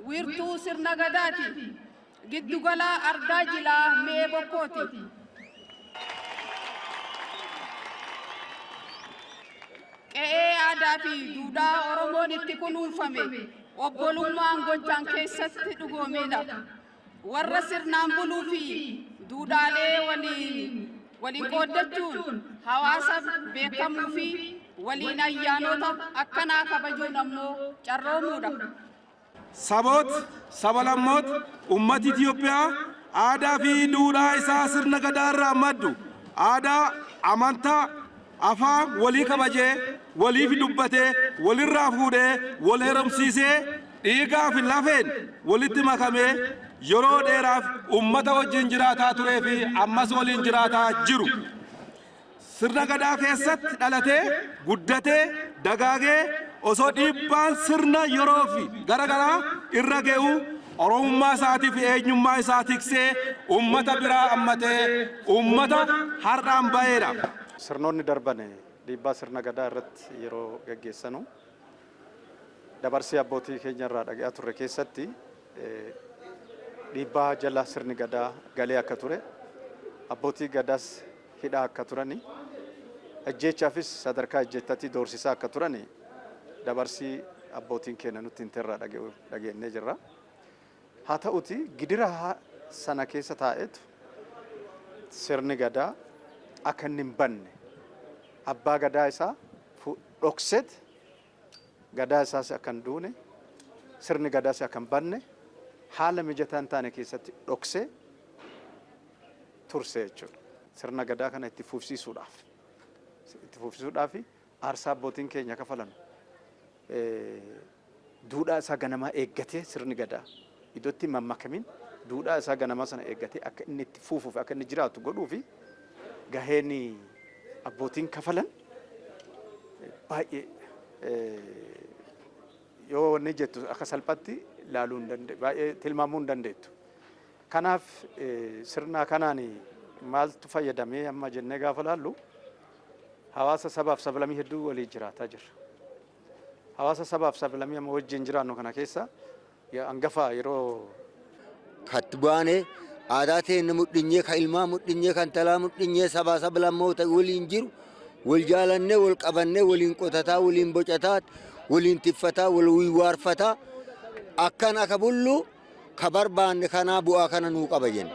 wirtuu sirna gadaati giddugala ardaa jilaa mee bokkooti. Qe'ee aadaa fi duudhaa Oromoon itti kunuunfame obbolummaan Gojjaan keessatti dhugoomeedha. Warra sirnaan buluu fi duudhaalee waliin qooddachuun hawaasa beekamuu fi waliin ayyaanota akkanaa kabajuun ammoo carroomuudha. Saboot sabalammoot ummati Itiyoophiyaa aadaa fi duudhaa isaa sirna gadaarraa maddu aadaa amantaa afaan walii kabajee waliif dubbatee walirraa fuudhee wal heerumsiisee dhiigaa fi lafeen walitti makamee yeroo dheeraaf ummata wajjin jiraataa turee fi ammas waliin jiraataa jiru. Sirna gadaa keessatti dhalatee guddatee dagaagee osoo dhiibbaan sirna yeroo fi garagaraa irra ga'u Oromummaa isaatii fi eenyummaa isaa tiksee ummata biraa ammatee ummata har'aan ba'eedha. Sirnoonni darban dhiibbaa sirna gadaa irratti yeroo gaggeessanu dabarsii abbootii keenya irraa dhaga'aa turre keessatti dhiibbaa jala sirni gadaa galee akka ture abbootii gadaas hidhaa akka turani ajjeechaafis sadarkaa ajjeettatti doorsisaa akka turani dabarsii abbootiin keenya nutti interraa dhageenyee jirra. Haa ta'uti gidira sana keessa taa'etu sirni gadaa akka inni hin banne abbaa gadaa isaa dhokseet gadaa isaas akka hin duune sirni gadaas akka hin banne haala mijataa hin taane keessatti dhoksee turse jechuudha. Sirna gadaa kana itti fufsiisuudhaaf aarsaa abbootiin keenya kafalan duudhaa isaa ganamaa eeggatee sirni gadaa iddootti mammakamin duudhaa isaa ganamaa sana eeggatee akka inni itti fufuuf akka inni jiraatu godhuu fi gaheen abbootiin kafalan baay'ee yoo wanni jettu akka salphatti ilaaluu hin dandeenye baay'ee tilmaamuu hin dandeettu. Kanaaf sirna kanaan maaltu fayyadamee amma jennee gaafa laallu hawaasa sabaaf sablammii hedduu waliin jiraataa jirra. Hawaasa sabaaf sablammii amma wajjin jiraannu kana keessa hangafa yeroo katti baanee aadaa ta'e mudhinyee kan ilmaa mudhinyee kan talaa mudhinyee sabaa sablammoota waliin jiru wal jaalannee wal qabannee waliin qotataa waliin bocataa waliin tiffataa waliin waarfataa akkan akka bullu ka barbaanne kanaa bu'aa kana nuu qaba jenna.